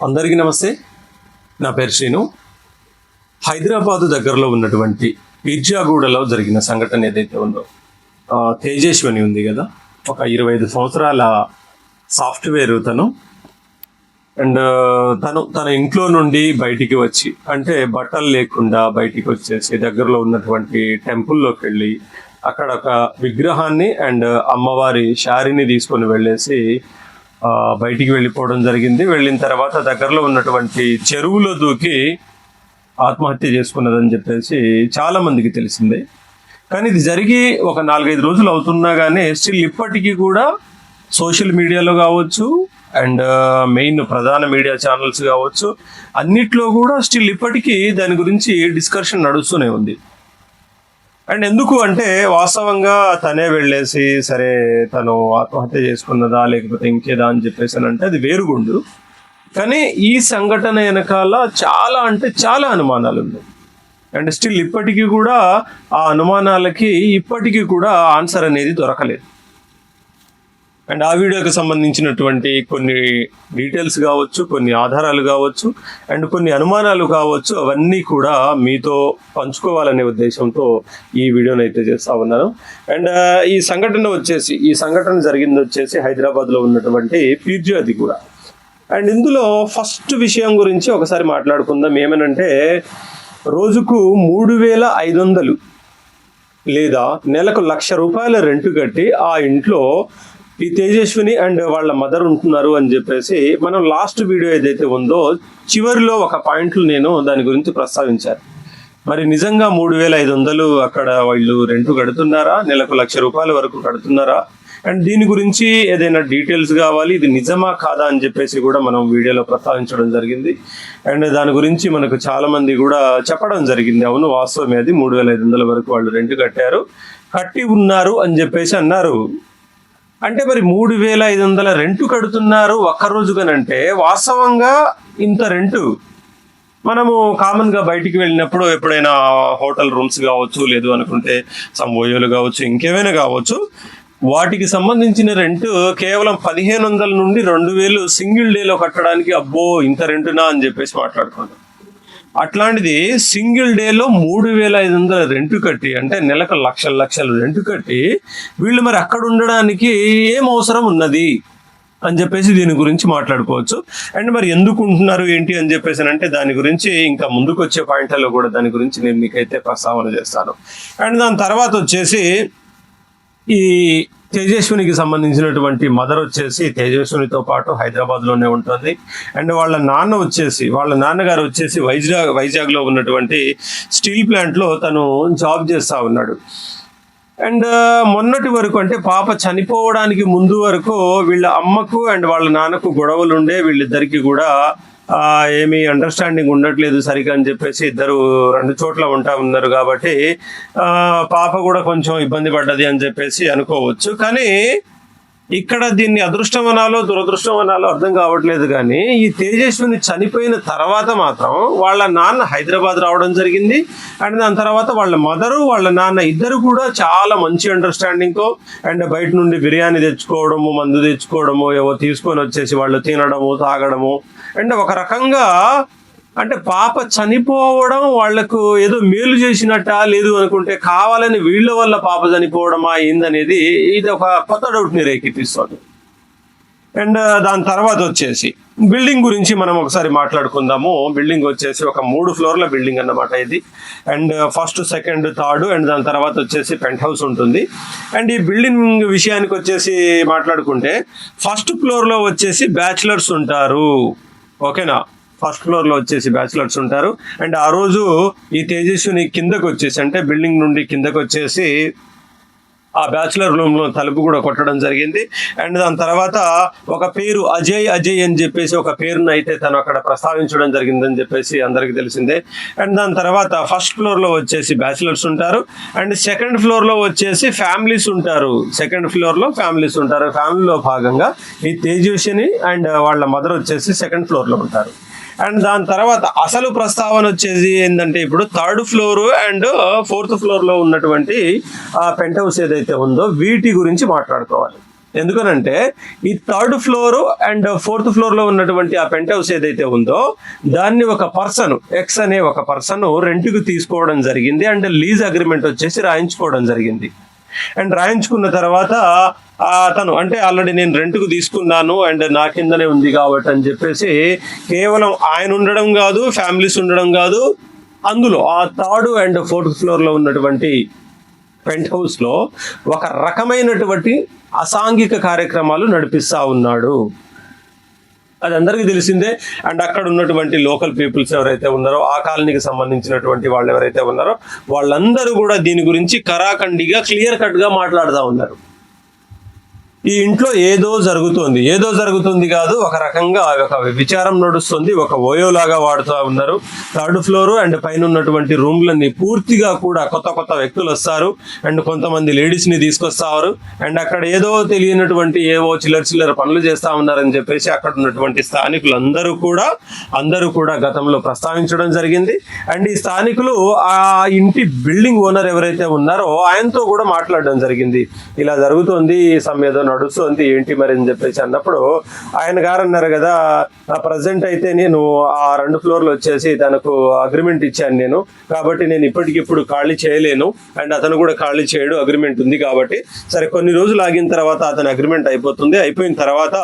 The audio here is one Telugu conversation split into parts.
అందరికీ నమస్తే. నా పేరు శ్రీను. హైదరాబాద్ దగ్గరలో ఉన్నటువంటి పిర్జాగూడలో జరిగిన సంఘటన ఏదైతే ఉందో, తేజస్విని ఉంది కదా, ఒక 25 సంవత్సరాల సాఫ్ట్వేర్ తను. అండ్ తన ఇంట్లో నుండి బయటికి వచ్చి, అంటే బట్టలు లేకుండా బయటికి వచ్చేసి దగ్గరలో ఉన్నటువంటి టెంపుల్లోకి వెళ్ళి అక్కడ ఒక విగ్రహాన్ని అండ్ అమ్మవారి శారీని తీసుకొని వెళ్ళేసి బయటికి వెళ్ళిపోవడం జరిగింది. వెళ్ళిన తర్వాత దగ్గరలో ఉన్నటువంటి చెరువులో దూకి ఆత్మహత్య చేసుకున్నదని చెప్పేసి చాలా మందికి తెలిసిందే. కానీ ఇది జరిగి ఒక 4-5 రోజులు అవుతున్నా కానీ స్టిల్ ఇప్పటికీ కూడా సోషల్ మీడియాలో కావచ్చు అండ్ మెయిన్ ప్రధాన మీడియా ఛానల్స్ కావచ్చు, అన్నిట్లో కూడా స్టిల్ ఇప్పటికీ దాని గురించి డిస్కషన్ నడుస్తూనే ఉంది. అండ్ ఎందుకు అంటే వాస్తవంగా తనే వెళ్ళేసి సరే తను ఆత్మహత్య చేసుకున్నదా లేకపోతే ఇంకేదా అని చెప్పేసి అంటే అది వేరుగుండు. కానీ ఈ సంఘటన వెనకాల చాలా అంటే చాలా అనుమానాలు ఉన్నాయి. అండ్ స్టిల్ ఇప్పటికీ కూడా ఆ అనుమానాలకి ఇప్పటికీ కూడా ఆన్సర్ అనేది దొరకలేదు. అండ్ ఆ వీడియోకి సంబంధించినటువంటి కొన్ని డీటెయిల్స్ కావచ్చు, కొన్ని ఆధారాలు కావచ్చు అండ్ కొన్ని అనుమానాలు కావచ్చు, అవన్నీ కూడా మీతో పంచుకోవాలనే ఉద్దేశంతో ఈ వీడియోని అయితే చేస్తా ఉన్నాను. అండ్ ఈ సంఘటన జరిగింది వచ్చేసి హైదరాబాద్లో ఉన్నటువంటి పిర్జాది కూడా. అండ్ ఇందులో ఫస్ట్ విషయం గురించి ఒకసారి మాట్లాడుకుందాం. ఏమనంటే, రోజుకు 3,500 లేదా నెలకు ₹1,00,000 రెంట్ కట్టి ఆ ఇంట్లో ఈ తేజస్విని అండ్ వాళ్ళ మదర్ ఉంటున్నారు అని చెప్పేసి మనం లాస్ట్ వీడియో ఏదైతే ఉందో చివరిలో ఒక పాయింట్లు నేను దాని గురించి ప్రస్తావించాను. మరి నిజంగా 3,500 అక్కడ వాళ్ళు రెంట్ కడుతున్నారా, నెలకు ₹1,00,000 వరకు కడుతున్నారా, అండ్ దీని గురించి ఏదైనా డీటెయిల్స్ కావాలి, ఇది నిజమా కాదా అని చెప్పేసి కూడా మనం వీడియోలో ప్రస్తావించడం జరిగింది. అండ్ దాని గురించి మనకు చాలా మంది కూడా చెప్పడం జరిగింది. అవును, వాస్తవమే, అది 3,500 వరకు వాళ్ళు రెంట్ కట్టి ఉన్నారు అని చెప్పేసి అన్నారు. అంటే మరి 3,500 రెంట్ కడుతున్నారు ఒక్కరోజుగానంటే, వాస్తవంగా ఇంత రెంటు మనము కామన్గా బయటికి వెళ్ళినప్పుడు ఎప్పుడైనా హోటల్ రూమ్స్ కావచ్చు, లేదు అనుకుంటే సంబోయోలు కావచ్చు, ఇంకేమైనా కావచ్చు, వాటికి సంబంధించిన రెంట్ కేవలం 1,500 నుండి 2,000 సింగిల్ డేలో కట్టడానికి అబ్బో ఇంత రెంటునా అని చెప్పేసి మాట్లాడుకుంటాం. అట్లాంటిది సింగిల్ డేలో 3,500 రెంట్ కట్టి, అంటే నెలకు లక్షలు రెంట్ కట్టి వీళ్ళు మరి అక్కడ ఉండడానికి ఏం అవసరం ఉన్నది అని చెప్పేసి దీని గురించి మాట్లాడుకోవచ్చు. అండ్ మరి ఎందుకు ఉంటున్నారు ఏంటి అని చెప్పేసి అంటే దాని గురించి ఇంకా ముందుకు వచ్చే పాయింట్లలో కూడా దాని గురించి నేను మీకైతే ప్రస్తావన చేస్తాను. అండ్ దాని తర్వాత వచ్చేసి ఈ తేజస్వినికి సంబంధించినటువంటి మదర్ వచ్చేసి తేజస్వినితో పాటు హైదరాబాద్లోనే ఉంటుంది. అండ్ వాళ్ళ నాన్నగారు వచ్చేసి వైజాగ్లో ఉన్నటువంటి స్టీల్ ప్లాంట్లో తను జాబ్ చేస్తూ ఉన్నాడు. అండ్ మొన్నటి వరకు, అంటే పాప చనిపోవడానికి ముందు వరకు వీళ్ళ అమ్మకు అండ్ వాళ్ళ నాన్నకు గొడవలు ఉండే, వీళ్ళిద్దరికి కూడా ఏమీ అండర్స్టాండింగ్ ఉండట్లేదు సరిగా అని చెప్పేసి ఇద్దరు 2 చోట్ల ఉంటా ఉన్నారు. కాబట్టి పాప కూడా కొంచెం ఇబ్బంది పడ్డది అని చెప్పేసి అనుకోవచ్చు. కానీ ఇక్కడ దీన్ని అదృష్టం అనాలో దురదృష్టం అనాలో అర్థం కావట్లేదు. కానీ ఈ తేజస్విని చనిపోయిన తర్వాత మాత్రం వాళ్ళ నాన్న హైదరాబాద్ రావడం జరిగింది. అండ్ దాని తర్వాత వాళ్ళ మదరు వాళ్ళ నాన్న ఇద్దరు కూడా చాలా మంచి అండర్స్టాండింగ్తో అండ్ బయట నుండి బిర్యానీ తెచ్చుకోవడము, మందు తెచ్చుకోవడము, ఏవో తీసుకొని వచ్చేసి వాళ్ళు తినడము, తాగడము, అండ్ ఒక రకంగా అంటే పాప చనిపోవడం వాళ్లకు ఏదో మేలు చేసినట్ట, లేదు అనుకుంటే కావాలని వీళ్ళ వల్ల పాప చనిపోవడమా ఏందనేది ఇది ఒక కొత్త డౌట్ని రేకెత్తిస్తుంది. అండ్ దాని తర్వాత వచ్చేసి బిల్డింగ్ గురించి మనం ఒకసారి మాట్లాడుకుందాము. బిల్డింగ్ వచ్చేసి ఒక 3 ఫ్లోర్ల బిల్డింగ్ అన్నమాట ఇది. And first, second, third and దాని తర్వాత వచ్చేసి పెంట్ హౌస్ ఉంటుంది. అండ్ ఈ బిల్డింగ్ విషయానికి వచ్చేసి మాట్లాడుకుంటే ఫస్ట్ ఫ్లోర్లో వచ్చేసి బ్యాచిలర్స్ ఉంటారు. ఓకేనా, ఫస్ట్ ఫ్లోర్లో వచ్చేసి బ్యాచిలర్స్ ఉంటారు. అండ్ ఆ రోజు ఈ తేజస్విని కిందకు వచ్చేసి, అంటే బిల్డింగ్ నుండి కిందకు వచ్చేసి ఆ బ్యాచిలర్ రూమ్లో తలుపు కూడా కొట్టడం జరిగింది. అండ్ దాని తర్వాత ఒక పేరు అజయ్ అని చెప్పేసి ఒక పేరును అయితే తను అక్కడ ప్రస్తావించడం జరిగిందని చెప్పేసి అందరికీ తెలిసిందే. అండ్ దాని తర్వాత ఫస్ట్ ఫ్లోర్లో వచ్చేసి బ్యాచిలర్స్ ఉంటారు. అండ్ సెకండ్ ఫ్లోర్లో వచ్చేసి ఫ్యామిలీస్ ఉంటారు. ఫ్యామిలీలో భాగంగా ఈ తేజస్విని అండ్ వాళ్ళ మదర్ వచ్చేసి సెకండ్ ఫ్లోర్లో ఉంటారు. అండ్ దాని తర్వాత అసలు ప్రస్తావన వచ్చేసి ఏంటంటే, ఇప్పుడు 3rd ఫ్లోర్ అండ్ 4th ఫ్లోర్లో ఉన్నటువంటి ఆ పెంట్ హౌస్ ఏదైతే ఉందో వీటి గురించి మాట్లాడుకోవాలి. ఎందుకనంటే ఈ 3rd floor and 4th floor లో ఉన్నటువంటి ఆ పెంట్ హౌస్ ఏదైతే ఉందో దాన్ని ఒక పర్సన్ ఎక్స్ అనే ఒక పర్సన్ రెంట్కి తీసుకోవడం జరిగింది అండ్ లీజ్ అగ్రిమెంట్ వచ్చేసి రాయించుకోవడం జరిగింది. అండ్ రాయించుకున్న తర్వాత అతను అంటే ఆల్రెడీ నేను రెంట్కు తీసుకున్నాను అండ్ నా కిందనే ఉంది కాబట్టి అని చెప్పేసి కేవలం ఆయన ఉండడం కాదు, ఫ్యామిలీస్ ఉండడం కాదు, అందులో ఆ 3rd అండ్ 4th ఫ్లోర్ లో ఉన్నటువంటి పెంట్ హౌస్ లో ఒక రకమైనటువంటి అసాంఘిక కార్యక్రమాలు నడిపిస్తా ఉన్నాడు. అది అందరికీ తెలిసిందే. అండ్ అక్కడ ఉన్నటువంటి లోకల్ పీపుల్స్ ఎవరైతే ఉన్నారో, ఆ కాలనీకి సంబంధించినటువంటి వాళ్ళు ఎవరైతే ఉన్నారో వాళ్ళందరూ కూడా దీని గురించి కరాఖండిగా క్లియర్ కట్ గా మాట్లాడుతూ ఉన్నారు. ఈ ఇంట్లో ఏదో జరుగుతుంది కాదు, ఒక రకంగా ఒక విచారం నడుస్తుంది, ఒక ఓయోలాగా వాడుతూ ఉన్నారు. 3rd ఫ్లోర్ అండ్ పైన ఉన్నటువంటి రూమ్లన్నీ పూర్తిగా కూడా కొత్త వ్యక్తులు వస్తారు అండ్ కొంతమంది లేడీస్ ని తీసుకొస్తారు అండ్ అక్కడ ఏదో తెలియనటువంటి ఏవో చిల్లర పనులు చేస్తా ఉన్నారని చెప్పేసి అక్కడ ఉన్నటువంటి స్థానికులు అందరూ కూడా గతంలో ప్రస్తావించడం జరిగింది. అండ్ ఈ స్థానికులు ఆ ఇంటి బిల్డింగ్ ఓనర్ ఎవరైతే ఉన్నారో ఆయనతో కూడా మాట్లాడడం జరిగింది. ఇలా జరుగుతుంది, ఏదో నడుస్తుంది ఏంటి మరి అని చెప్పేసి అన్నప్పుడు ఆయన గారు అన్నారు కదా, ప్రజెంట్ అయితే నేను ఆ 2 ఫ్లోర్లు వచ్చేసి తనకు అగ్రిమెంట్ ఇచ్చాను నేను, కాబట్టి నేను ఇప్పటికిప్పుడు ఖాళీ చేయలేను అండ్ అతను కూడా ఖాళీ చేయడు, అగ్రిమెంట్ ఉంది కాబట్టి. సరే కొన్ని రోజులు ఆగిన తర్వాత అతని అగ్రిమెంట్ అయిపోయిన తర్వాత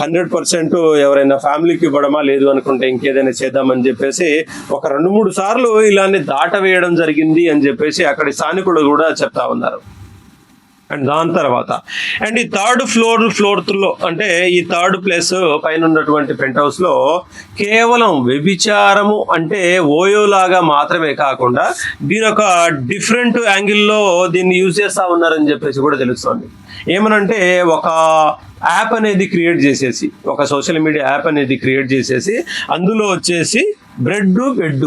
100% ఎవరైనా ఫ్యామిలీకి ఇవ్వడమా, లేదు అనుకుంటే ఇంకేదైనా చేద్దామని చెప్పేసి ఒక 2-3 సార్లు ఇలానే దాటవేయడం జరిగింది అని చెప్పేసి అక్కడి స్థానికులు కూడా చెప్తా ఉన్నారు. అండ్ దాని తర్వాత అండ్ ఈ 3rd ఫ్లోర్లో అంటే ఈ 3rd ప్లేస్ పైన ఉన్నటువంటి పెంట్ హౌస్ లో కేవలం వ్యభిచారము అంటే ఓయోలాగా మాత్రమే కాకుండా దీని ఒక డిఫరెంట్ యాంగిల్లో దీన్ని యూజ్ చేస్తా ఉన్నారని చెప్పేసి కూడా తెలుస్తుంది. ఏమనంటే ఒక యాప్ అనేది క్రియేట్ చేసేసి, ఒక సోషల్ మీడియా యాప్ అనేది క్రియేట్ చేసేసి అందులో వచ్చేసి బెడ్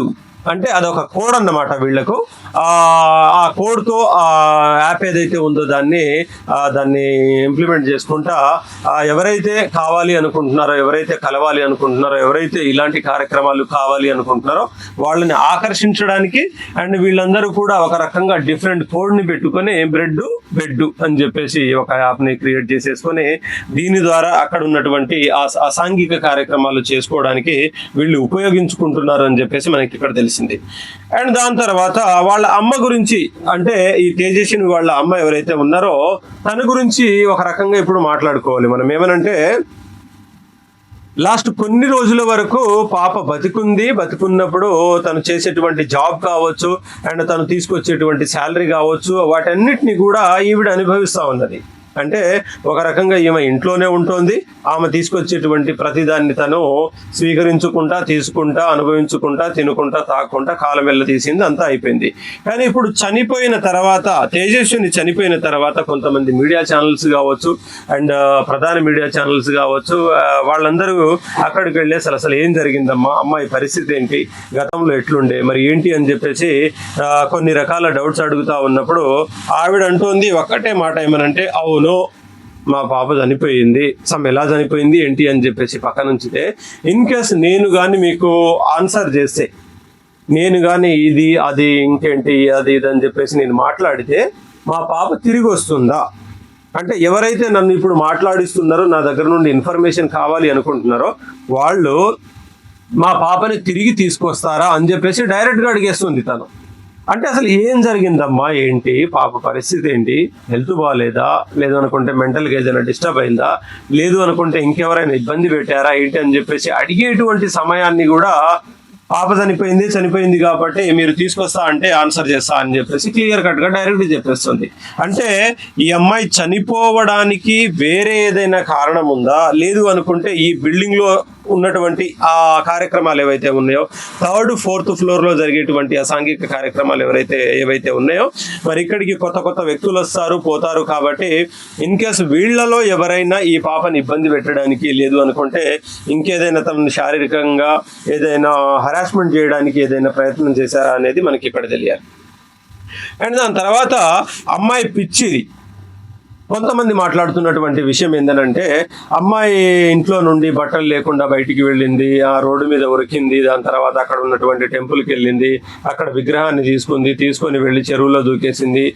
అంటే అదొక కోడ్ అన్నమాట వీళ్లకు. ఆ కోడ్తో ఆ యాప్ ఏదైతే ఉందో దాన్ని ఇంప్లిమెంట్ చేసుకుంటా ఎవరైతే కావాలి అనుకుంటున్నారో, ఎవరైతే కలవాలి అనుకుంటున్నారో, ఎవరైతే ఇలాంటి కార్యక్రమాలు కావాలి అనుకుంటున్నారో వాళ్ళని ఆకర్షించడానికి అండ్ వీళ్ళందరూ కూడా ఒక రకంగా డిఫరెంట్ కోడ్ని పెట్టుకొని బెడ్ అని చెప్పేసి ఒక యాప్ని క్రియేట్ చేసేసుకొని దీని ద్వారా అక్కడ ఉన్నటువంటి అసాంఘిక కార్యక్రమాలు చేసుకోవడానికి వీళ్ళు ఉపయోగించుకుంటున్నారు అని చెప్పేసి మనకి ఇక్కడ తెలిసింది. అండ్ దాని తర్వాత వాళ్ళ అమ్మ గురించి అంటే ఈ తేజస్విని వాళ్ళ అమ్మ ఎవరైతే ఉన్నారో తన గురించి ఒక రకంగా ఇప్పుడు మాట్లాడుకోవాలి మనం. ఏమనంటే లాస్ట్ కొన్ని రోజుల వరకు పాప బతికున్నప్పుడు తను చేసేటువంటి జాబ్ కావచ్చు అండ్ తను తీసుకొచ్చేటువంటి శాలరీ కావచ్చు వాటన్నిటిని కూడా ఈవిడ అనుభవిస్తూ ఉన్నది. అంటే ఒక రకంగా ఈమె ఇంట్లోనే ఉంటుంది, ఆమె తీసుకొచ్చేటువంటి ప్రతిదాన్ని తను స్వీకరించుకుంటా, తీసుకుంటా, అనుభవించుకుంటా, తినుకుంటా, తాక్కుంటా కాలం వెళ్ళ తీసింది, అంతా అయిపోయింది. కానీ ఇప్పుడు తేజస్విని చనిపోయిన తర్వాత కొంతమంది మీడియా ఛానల్స్ కావచ్చు అండ్ ప్రధాన మీడియా ఛానల్స్ కావచ్చు వాళ్ళందరూ అక్కడికి వెళ్ళి అసలు ఏం జరిగిందమ్మా, అమ్మాయి పరిస్థితి ఏంటి, గతంలో ఎట్లుండే మరి ఏంటి అని చెప్పేసి కొన్ని రకాల డౌట్స్ అడుగుతా ఉన్నప్పుడు ఆవిడ అంటోంది ఒక్కటే మాట, ఏమనంటే అవును మా పాప చనిపోయింది, ఎలా చనిపోయింది ఏంటి అని చెప్పేసి పక్కన ఉంచితే ఇన్ కేస్ నేను కానీ మీకు ఆన్సర్ చేస్తే, నేను కానీ ఇది అది ఇంకేంటి అది ఇది అని చెప్పేసి నేను మాట్లాడితే మా పాప తిరిగి వస్తుందా, అంటే ఎవరైతే నన్ను ఇప్పుడు మాట్లాడిస్తున్నారో నా దగ్గర నుండి ఇన్ఫర్మేషన్ కావాలి అనుకుంటున్నారో వాళ్ళు మా పాపని తిరిగి తీసుకొస్తారా అని చెప్పేసి డైరెక్ట్గా అడిగేస్తుంది తను. అంటే అసలు ఏం జరిగిందమ్మా, ఏంటి పాప పరిస్థితి ఏంటి, హెల్త్ బాగాలేదా, లేదు అనుకుంటే మెంటల్గా ఏదైనా డిస్టర్బ్ అయిందా, లేదు అనుకుంటే ఇంకెవరైనా ఇబ్బంది పెట్టారా ఏంటి అని చెప్పేసి అడిగేటువంటి సమయాన్ని కూడా పాప చనిపోయింది కాబట్టి మీరు తీసుకొస్తా అంటే ఆన్సర్ చేస్తా అని చెప్పేసి క్లియర్ కట్ గా డైరెక్ట్ చెప్పేస్తుంది. అంటే ఈ అమ్మాయి చనిపోవడానికి వేరే ఏదైనా కారణం ఉందా, లేదు అనుకుంటే ఈ బిల్డింగ్ లో ఉన్నటువంటి ఆ కార్యక్రమాలు ఏవైతే ఉన్నాయో 3rd, 4th ఫ్లోర్ లో జరిగేటువంటి అసాంఘిక కార్యక్రమాలు ఏవైతే ఉన్నాయో మరి ఇక్కడికి కొత్త వ్యక్తులు వస్తారు పోతారు కాబట్టి ఇన్ కేసు వీళ్లలో ఎవరైనా ఈ పాపని ఇబ్బంది పెట్టడానికి, లేదు అనుకుంటే ఇంకేదైనా తనని శారీరకంగా ఏదైనా హరాస్మెంట్ చేయడానికి ఏదైనా ప్రయత్నం చేశారా అనేది మనకి ఇక్కడ తెలియాలి. అండ్ దాని తర్వాత అమ్మాయి పిచ్చిది. కొంతమంది మాట్లాడుతున్నటువంటి విషయం ఏంటంటే అమ్మాయి ఇంట్లో నుండి బట్టలు లేకుండా బయటికి వెళ్ళింది, ఆ రోడ్డు మీద ఉరికింది, దాని తర్వాత అక్కడ ఉన్నటువంటి టెంపుల్కి వెళ్ళింది, అక్కడ విగ్రహాన్ని తీసుకొని వెళ్ళి చెరువులో దూకేసింది,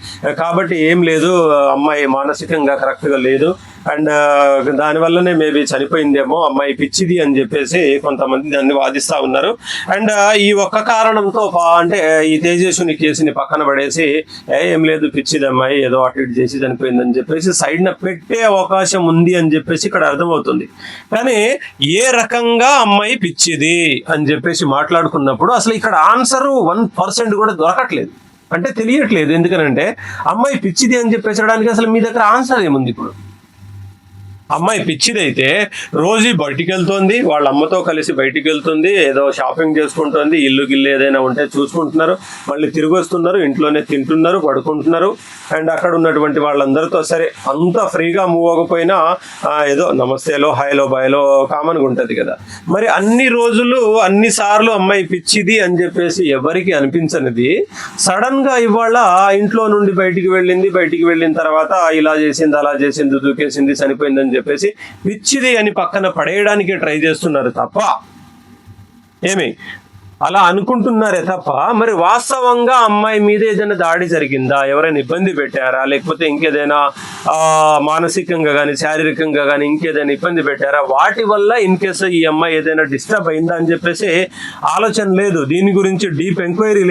కాబట్టి ఏం లేదు అమ్మాయి మానసికంగా కరెక్ట్గా లేదు అండ్ దానివల్లనే మేబీ చనిపోయిందేమో, అమ్మాయి పిచ్చిది అని చెప్పేసి కొంతమంది దాన్ని వాదిస్తా ఉన్నారు. అండ్ ఈ ఒక్క కారణంతో అంటే ఈ తేజస్విని కేసుని పక్కన పడేసి ఏం లేదు పిచ్చిది అమ్మాయి ఏదో అటు ఇటు చేసి చనిపోయిందని చెప్పేసి సైడ్ న పెట్టే అవకాశం ఉంది అని చెప్పేసి ఇక్కడ అర్థమవుతుంది. కానీ ఏ రకంగా అమ్మాయి పిచ్చిది అని చెప్పేసి మాట్లాడుకున్నప్పుడు అసలు ఇక్కడ ఆన్సర్ 1% కూడా దొరకట్లేదు, అంటే తెలియట్లేదు. ఎందుకనంటే అమ్మాయి పిచ్చిది అని చెప్పేసడానికి అసలు మీ దగ్గర ఆన్సర్ ఏముంది? ఇప్పుడు అమ్మాయి పిచ్చిదైతే రోజు బయటికి వెళ్తుంది, వాళ్ళ అమ్మతో కలిసి బయటికి వెళ్తుంది, ఏదో షాపింగ్ చేసుకుంటుంది, ఇల్లు గిల్లు ఏదైనా ఉంటే చూసుకుంటున్నారు, మళ్ళీ తిరిగి వస్తున్నారు, ఇంట్లోనే తింటున్నారు, పడుకుంటున్నారు. అండ్ అక్కడ ఉన్నటువంటి వాళ్ళందరితో సరే అంత ఫ్రీగా మూవ్ అవ్వకపోయినా ఏదో నమస్తేలో హాయ్లో బాయ్లో కామన్గా ఉంటుంది కదా. మరి అన్ని రోజులు అన్నిసార్లు అమ్మాయి పిచ్చిది అని చెప్పేసి ఎవరికి అనిపించనిది సడన్ గా ఇవాళ ఇంట్లో నుండి బయటికి వెళ్ళిన తర్వాత ఇలా చేసింది అలా చేసింది దూకేసింది చనిపోయిందని చెప్పేసి పిచ్చిది అని పక్కన పడేయడానికి ట్రై చేస్తున్నారు తప్ప ఏమి అలా అనుకుంటున్నారే తప్ప మరి వాస్తవంగా అమ్మాయి మీద ఏదైనా దాడి జరిగిందా, ఎవరైనా ఇబ్బంది పెట్టారా, లేకపోతే ఇంకేదైనా మానసికంగా కానీ శారీరకంగా కానీ ఇంకేదైనా ఇబ్బంది పెట్టారా, వాటి వల్ల ఇన్ కేసు ఈ అమ్మాయి ఏదైనా డిస్టర్బ్ అయిందా అని చెప్పేసి ఆలోచన లేదు, దీని గురించి డీప్ ఎంక్వైరీ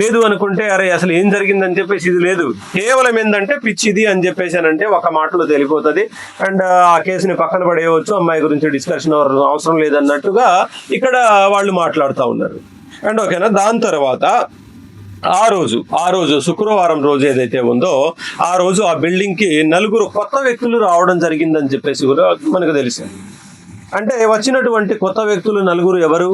లేదు అనుకుంటే అరే అసలు ఏం జరిగిందని చెప్పేసి ఇది లేదు, కేవలం ఏంటంటే పిచ్చిది అని చెప్పేసి అంటే ఒక మాటలో తెలిపోతుంది. అండ్ ఆ కేసుని పక్కన పడేయవచ్చు, అమ్మాయి గురించి డిస్కషన్ అవసరం లేదన్నట్టుగా ఇక్కడ వాళ్ళు మాట్లాడుతూ ఉన్నారు. అండ్ ఓకేనా, దాని తర్వాత ఆ రోజు శుక్రవారం రోజు ఏదైతే ఉందో ఆ రోజు ఆ బిల్డింగ్ కి 4 కొత్త వ్యక్తులు రావడం జరిగిందని చెప్పేసి కూడా మనకు తెలిసింది. అంటే వచ్చినటువంటి కొత్త వ్యక్తులు 4 ఎవరు,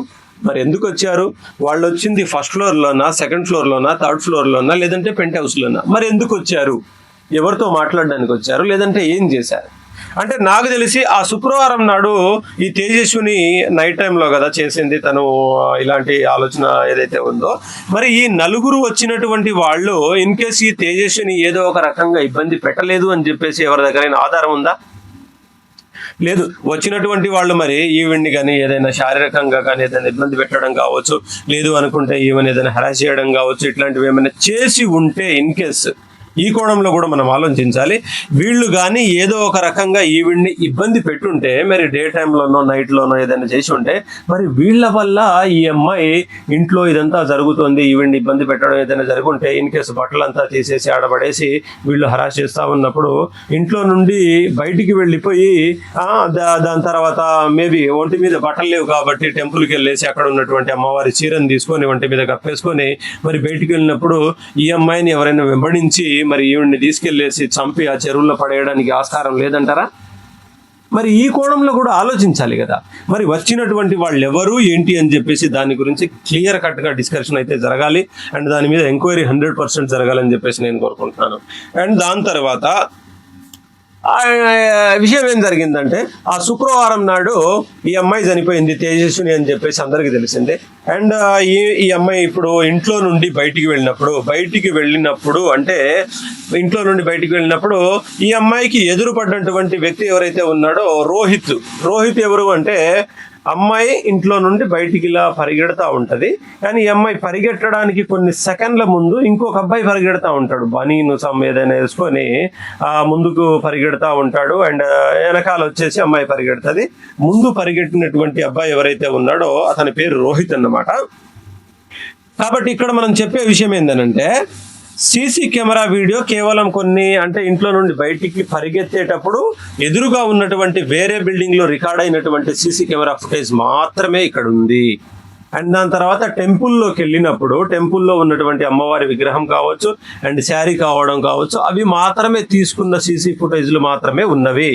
మరి ఎందుకు వచ్చారు, వాళ్ళు వచ్చింది ఫస్ట్ ఫ్లోర్లోనా, సెకండ్ ఫ్లోర్లోనా, థర్డ్ ఫ్లోర్లోనా, లేదంటే పెంట్ హౌస్లోనా, మరి ఎందుకు వచ్చారు, ఎవరితో మాట్లాడడానికి వచ్చారు, లేదంటే ఏం చేశారు అంటే నాకు తెలిసి ఆ శుక్రవారం నాడు ఈ తేజస్విని నైట్ టైంలో కదా చేసింది తను ఇలాంటి ఆలోచన ఏదైతే ఉందో, మరి ఈ 4 వచ్చినటువంటి వాళ్ళు ఇన్ కేసు ఈ తేజస్విని ఏదో ఒక రకంగా ఇబ్బంది పెట్టలేదు అని చెప్పేసి ఎవరి దగ్గరైనా ఆధారం ఉందా? లేదు. వచ్చినటువంటి వాళ్ళు మరి ఈవెన్ని కానీ ఏదైనా శారీరకంగా కానీ ఏదైనా ఇబ్బంది పెట్టడం కావచ్చు, లేదు అనుకుంటే ఈవెన్ ఏదైనా హెరాస్ చేయడం కావచ్చు, ఇట్లాంటివి ఏమైనా చేసి ఉంటే ఇన్ కేసు ఈ కోణంలో కూడా మనం ఆలోచించాలి. వీళ్ళు కానీ ఏదో ఒక రకంగా ఈవిడ్ని ఇబ్బంది పెట్టుంటే మరి డే టైంలోనో నైట్లోనో ఏదైనా చేసి ఉంటే మరి వీళ్ళ వల్ల ఈ అమ్మాయి ఇంట్లో ఇదంతా జరుగుతుంది, ఈవిడ్ని ఇబ్బంది పెట్టడం ఏదైనా జరుగుంటే ఇన్ కేసు బట్టలంతా తీసేసి ఆడబడేసి వీళ్ళు హరాస్ చేస్తూ ఉన్నప్పుడు ఇంట్లో నుండి బయటికి వెళ్ళిపోయి దాని తర్వాత మేబీ ఒంటి మీద బట్టలు లేవు కాబట్టి టెంపుల్కి వెళ్ళేసి అక్కడ ఉన్నటువంటి అమ్మవారి చీరను తీసుకొని ఒంటి మీద కప్పేసుకొని మరి బయటికి వెళ్ళినప్పుడు ఈ అమ్మాయిని ఎవరైనా వెంబడించి మరి ఈవిడ్ని తీసుకెళ్లేసి చంపి ఆ చెరువుల్లో పడేయడానికి ఆస్కారం లేదంటారా? మరి ఈ కోణంలో కూడా ఆలోచించాలి కదా. మరి వచ్చినటువంటి వాళ్ళు ఎవరు ఏంటి అని చెప్పేసి దాని గురించి క్లియర్ కట్గా డిస్కషన్ అయితే జరగాలి. అండ్ దాని మీద ఎంక్వైరీ 100% జరగాలని చెప్పేసి నేను కోరుకుంటున్నాను. అండ్ దాని తర్వాత విషయం ఏం జరిగిందంటే ఆ శుక్రవారం నాడు ఈ అమ్మాయి చనిపోయింది తేజస్విని అని చెప్పేసి అందరికీ తెలిసిందే. అండ్ ఈ అమ్మాయి ఇప్పుడు ఇంట్లో నుండి బయటికి వెళ్ళినప్పుడు అంటే ఇంట్లో నుండి బయటికి వెళ్ళినప్పుడు ఈ అమ్మాయికి ఎదురు పడినటువంటి వ్యక్తి ఎవరైతే ఉన్నాడో రోహిత్ ఎవరు అంటే అమ్మాయి ఇంట్లో నుండి బయటికి ఇలా పరిగెడతా ఉంటది. కానీ ఈ అమ్మాయి పరిగెట్టడానికి కొన్ని సెకండ్ల ముందు ఇంకొక అబ్బాయి పరిగెడతా ఉంటాడు, బనీను ఏదైనా వేసుకొని ముందుకు పరిగెడతా ఉంటాడు. అండ్ వెనకాల వచ్చేసి అమ్మాయి పరిగెడుతుంది. ముందు పరిగెట్టినటువంటి అబ్బాయి ఎవరైతే ఉన్నాడో అతని పేరు రోహిత్ అన్నమాట. కాబట్టి ఇక్కడ మనం చెప్పే విషయం ఏంటంటే సీసీ కెమెరా వీడియో కేవలం కొన్ని అంటే ఇంట్లో నుండి బయటికి పరిగెత్తేటప్పుడు ఎదురుగా ఉన్నటువంటి వేరే బిల్డింగ్ లో రికార్డ్ అయినటువంటి సీసీ కెమెరా ఫుటేజ్ మాత్రమే ఇక్కడ ఉంది. అండ్ దాని తర్వాత టెంపుల్లోకి వెళ్ళినప్పుడు టెంపుల్లో ఉన్నటువంటి అమ్మవారి విగ్రహం కావచ్చు అండ్ శారీ కావడం కావచ్చు అవి మాత్రమే తీసుకున్న సీసీ ఫుటేజ్లు మాత్రమే ఉన్నవి.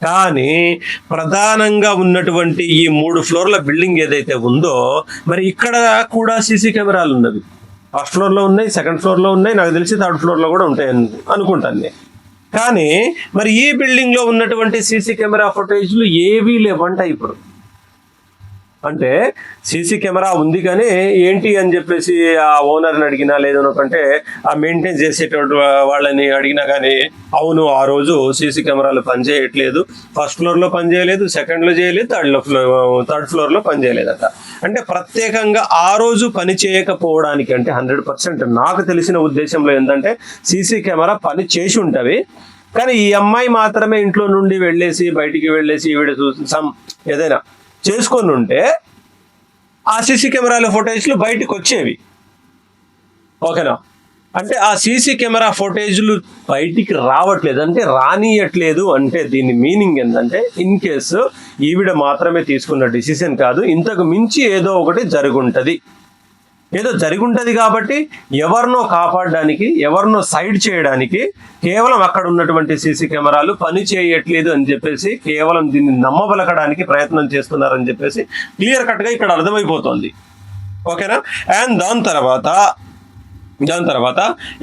కానీ ప్రధానంగా ఉన్నటువంటి ఈ 3 ఫ్లోర్ల బిల్డింగ్ ఏదైతే ఉందో మరి ఇక్కడ కూడా సీసీ కెమెరాలు ఉన్నవి. ఫస్ట్ ఫ్లోర్లో ఉన్నాయి, సెకండ్ ఫ్లోర్లో ఉన్నాయి, నాకు తెలిసి థర్డ్ ఫ్లోర్లో కూడా ఉంటాయని అనుకుంటాను నేను. కానీ మరి ఈ బిల్డింగ్లో ఉన్నటువంటి సీసీ కెమెరా ఫుటేజ్లు ఏవీ లేవంట ఇప్పుడు. అంటే సీసీ కెమెరా ఉంది కానీ ఏంటి అని చెప్పేసి ఆ ఓనర్ని అడిగినా లేదనుకంటే ఆ మెయింటైన్ చేసేటువంటి వాళ్ళని అడిగినా కానీ అవును ఆ రోజు సీసీ కెమెరాలు పనిచేయట్లేదు, ఫస్ట్ ఫ్లోర్లో పనిచేయలేదు, సెకండ్లో చేయలేదు, థర్డ్ ఫ్లోర్లో పనిచేయలేదట. అంటే ప్రత్యేకంగా ఆ రోజు పని చేయకపోవడానికి అంటే 100% నాకు తెలిసిన ఉద్దేశంలో ఏంటంటే సీసీ కెమెరా పని చేసి ఉంటవి కానీ ఈ అమ్మాయి మాత్రమే ఇంట్లో నుండి వెళ్ళేసి బయటికి వెళ్ళేసి ఈవిడ చూసి ఏదైనా చేసుకొని ఉంటే ఆ సీసీ కెమెరాల ఫుటేజ్లు బయటకు వచ్చేవి. ఓకేనా? అంటే ఆ సీసీ కెమెరా ఫుటేజ్లు బయటికి రావట్లేదు అంటే రానియట్లేదు అంటే దీని మీనింగ్ ఏంటంటే ఇన్ కేసు ఈవిడ మాత్రమే తీసుకున్న డిసిషన్ కాదు, ఇంతకు మించి ఏదో ఒకటి జరుగుంటది. ఏదో జరుగుంటది కాబట్టి ఎవరినో కాపాడడానికి, ఎవరినో సైడ్ చేయడానికి కేవలం అక్కడ ఉన్నటువంటి సీసీ కెమెరాలు పని చేయట్లేదు అని చెప్పేసి కేవలం దీన్ని నమ్మబలకడానికి ప్రయత్నం చేస్తున్నారని చెప్పేసి క్లియర్ కట్గా ఇక్కడ అర్థమైపోతుంది. ఓకేనా? అండ్ దాని తర్వాత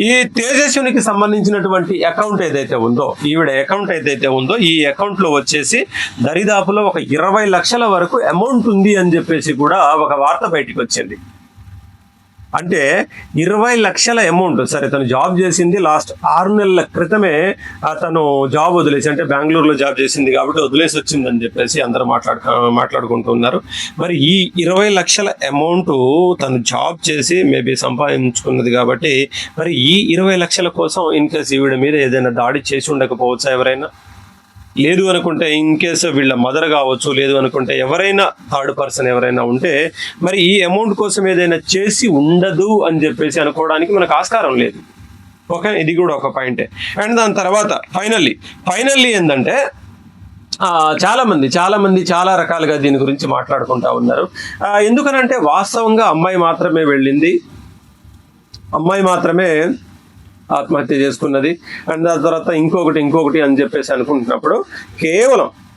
ఈ తేజస్వినికి సంబంధించినటువంటి అకౌంట్ ఏదైతే ఉందో, ఈవిడ అకౌంట్ ఏదైతే ఉందో ఈ అకౌంట్ లో వచ్చేసి దరిదాపులో ఒక 20 లక్షల వరకు అమౌంట్ ఉంది అని చెప్పేసి కూడా ఒక వార్త బయటికి వచ్చింది. అంటే 20 లక్షల అమౌంట్. సరే, తను జాబ్ చేసింది లాస్ట్ 6 నెలల క్రితమే తను జాబ్ వదిలేసి, అంటే బెంగళూరులో జాబ్ చేసింది కాబట్టి వదిలేసి వచ్చిందని చెప్పేసి అందరూ మాట్లాడుకుంటున్నారు. మరి ఈ 20 లక్షల అమౌంట్ తను జాబ్ చేసి మేబీ సంపాదించుకున్నది కాబట్టి మరి ఈ 20 లక్షల కోసం ఇన్ కేసు ఈవిడ మీద ఏదైనా దాడి చేసి ఉండకపోవచ్చా ఎవరైనా? లేదు అనుకుంటే ఇన్ కేసు వీళ్ళ మదర్ కావచ్చు, లేదు అనుకుంటే ఎవరైనా థర్డ్ పర్సన్ ఎవరైనా ఉంటే మరి ఈ అమౌంట్ కోసం ఏదైనా చేసి ఉండదు అని చెప్పేసి అనుకోవడానికి మనకు ఆస్కారం లేదు. ఓకే, ఇది కూడా ఒక పాయింటే. అండ్ దాని తర్వాత ఫైనల్లీ ఏంటంటే చాలా మంది చాలా రకాలుగా దీని గురించి మాట్లాడుకుంటా ఉన్నారు. ఎందుకనంటే వాస్తవంగా అమ్మాయి మాత్రమే వెళ్ళింది, అమ్మాయి మాత్రమే ఆత్మహత్య చేసుకున్నది. అండ్ దాని తర్వాత ఇంకొకటి అని చెప్పేసి అనుకుంటున్నప్పుడు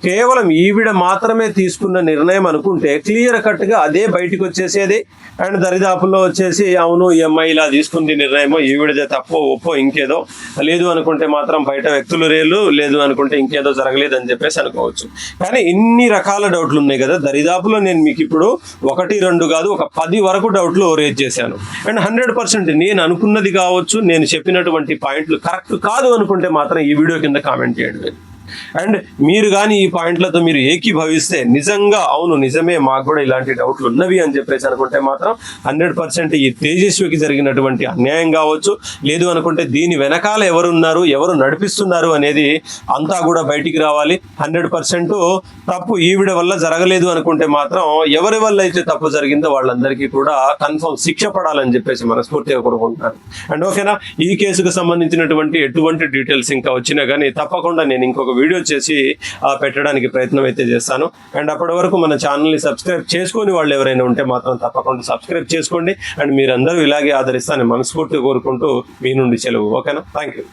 కేవలం ఈవిడ మాత్రమే తీసుకున్న నిర్ణయం అనుకుంటే క్లియర్ కట్గా అదే బయటకు వచ్చేసేది. అండ్ దరిదాపుల్లో వచ్చేసి అవును ఈ అమ్మాయి ఇలా తీసుకుంది నిర్ణయమో, ఈవిడదే తప్పో ఒప్పో ఇంకేదో, లేదు అనుకుంటే మాత్రం బయట వ్యక్తులు లేదు అనుకుంటే ఇంకేదో జరగలేదు అని చెప్పేసి అనుకోవచ్చు. కానీ ఇన్ని రకాల డౌట్లు ఉన్నాయి కదా, దరిదాపులో నేను మీకు ఇప్పుడు 1, 2 కాదు ఒక 10 వరకు డౌట్లు రేజ్ చేశాను. అండ్ 100% నేను అనుకున్నది కావచ్చు, నేను చెప్పినటువంటి పాయింట్లు కరెక్ట్ కాదు అనుకుంటే మాత్రం ఈ వీడియో కింద కామెంట్ చేయండి. అండ్ మీరు కానీ ఈ పాయింట్లతో మీరు ఏకీభవిస్తే నిజంగా అవును నిజమే మాకు కూడా ఇలాంటి డౌట్లు ఉన్నవి అని చెప్పేసి అనుకుంటే మాత్రం 100% ఈ తేజస్వికి జరిగినటువంటి అన్యాయం కావచ్చు, లేదు అనుకుంటే దీని వెనకాల ఎవరున్నారు, ఎవరు నడిపిస్తున్నారు అనేది అంతా కూడా బయటికి రావాలి. 100% తప్పు ఈవిడ వల్ల జరగలేదు అనుకుంటే మాత్రం ఎవరి వల్ల అయితే తప్పు జరిగిందో వాళ్ళందరికీ కూడా కన్ఫర్మ్ శిక్ష పడాలని చెప్పేసి మనస్ఫూర్తిగా కోరుకుంటున్నాను. అండ్ ఓకేనా, ఈ కేసుకు సంబంధించినటువంటి ఎటువంటి డీటెయిల్స్ ఇంకా వచ్చినా కానీ తప్పకుండా నేను ఇంకొక వీడియో చేసి పెట్టడానికి ప్రయత్నం అయితే చేస్తాను. అండ్ అప్పటి వరకు మన ఛానల్ని సబ్స్క్రైబ్ చేసుకొని వాళ్ళు ఎవరైనా ఉంటే మాత్రం తప్పకుండా సబ్స్క్రైబ్ చేసుకోండి. అండ్ మీరందరూ ఇలాగే ఆదరిస్తానని మనస్ఫూర్తిగా కోరుకుంటూ మీ నుండి సెలవు. ఓకేనా, థ్యాంక్ యూ.